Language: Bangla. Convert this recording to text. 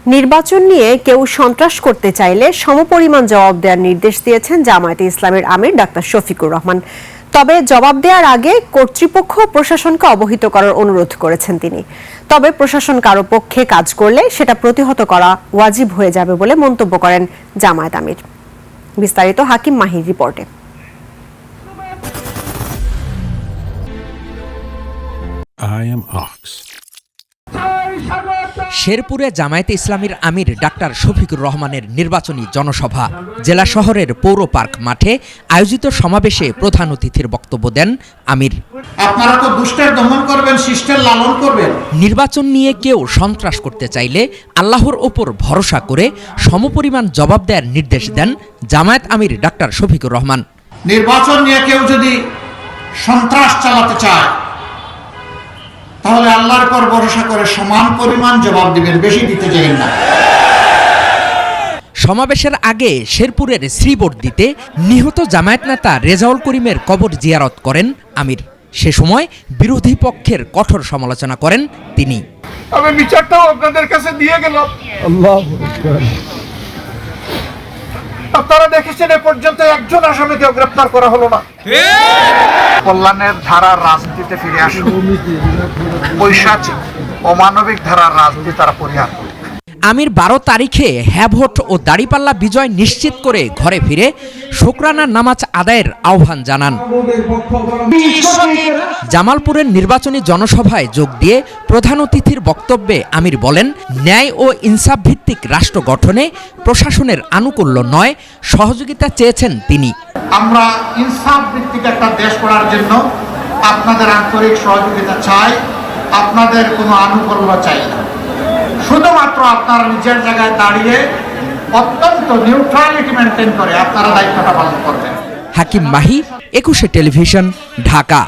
নির্বাচন নিয়ে কেউ সন্ত্রাস করতে চাইলে সমপরিমাণ জবাব দেওয়ার নির্দেশ দিয়েছেন জামায়াতে ইসলামের আমির ডাক্তার শফিকুর রহমান। তবে জবাব দেওয়ার আগে কর্তৃপক্ষ প্রশাসনকে অবহিত করার অনুরোধ করেছেন তিনি। তবে প্রশাসন কারো পক্ষে কাজ করলে সেটা প্রতিহত করা ওয়াজিব হয়ে যাবে বলে মন্তব্য করেন জামায়াত আমির। বিস্তারিত হাকিম মাহির রিপোর্টে। শেরপুরে জামায়াতে ইসলামীর আমির ডাক্তার শফিকুর রহমানের নির্বাচনী জনসভা। জেলা শহরের পৌর পার্ক মাঠে আয়োজিত সমাবেশে প্রধান অতিথির বক্তব্য দেন আমির। আপনারা তো দুষ্টের দমন করবেন, শিষ্টের লালন করবেন। নির্বাচন নিয়ে কেউ সন্ত্রাস করতে চাইলে আল্লাহর ওপর ভরসা করে সমপরিমাণ জবাব দেওয়ার নির্দেশ দেন জামায়াত আমির ডাক্তার শফিকুর রহমান। নির্বাচন নিয়ে কেউ যদি সন্ত্রাস চালাতে চায় তাহলে আল্লাহর উপর ভরসা করে সমান পরিমাণ জবাব দিবেন, বেশি দিতে চাইবেন না। সমাবেশের আগে শেরপুরের শ্রীবর্দিতে নিহত জামায়াত নেতা রেজাউল করিমের কবর জিয়ারত করেন আমির। সে সময় বিরোধী পক্ষের কঠোর সমালোচনা করেন তিনি। আমি বিচারটাও আপনাদের কাছে দিয়ে গেলাম। আল্লাহু আকবার। আপনারা দেখেছেন এ পর্যন্ত একজন আসামিকে গ্রেফতার করা হলো না। কল্যাণের ধারার রাজনীতিতে ফিরে আসুন, পৈশাচিক অমানবিক ধারার রাজনীতি তারা পরিহার করুন। আমির 12 তারিখে হ্যাঁ ভোট ও দাড়িপাল্লা বিজয় নিশ্চিত করে ঘরে ফিরে শুকরানার নামাজ আদায়ের আহ্বান জানান। জামালপুরের নির্বাচনী জনসভায় যোগ দিয়ে প্রধান অতিথির বক্তব্যে আমির বলেন, ন্যায় ও ইনসাফ ভিত্তিক রাষ্ট্র গঠনে প্রশাসনের আনুকূল্য নয়, সহযোগিতা চেয়েছেন তিনি। আমরা ইনসাফ ভিত্তিক একটা দেশ গড়ার জন্য আপনাদের আন্তরিক সহযোগিতা চাই, আপনাদের কোনো আনুকূল্য চাই না। শুধুমাত্র আপনারা নিজের জায়গায় দাঁড়িয়ে অত্যন্ত নিউট্রালিটি মেনটেন করে আপনারা দায়িত্বটা পালন করবেন। হাকিম মাহি, 21 টেলিভিশন, ঢাকা।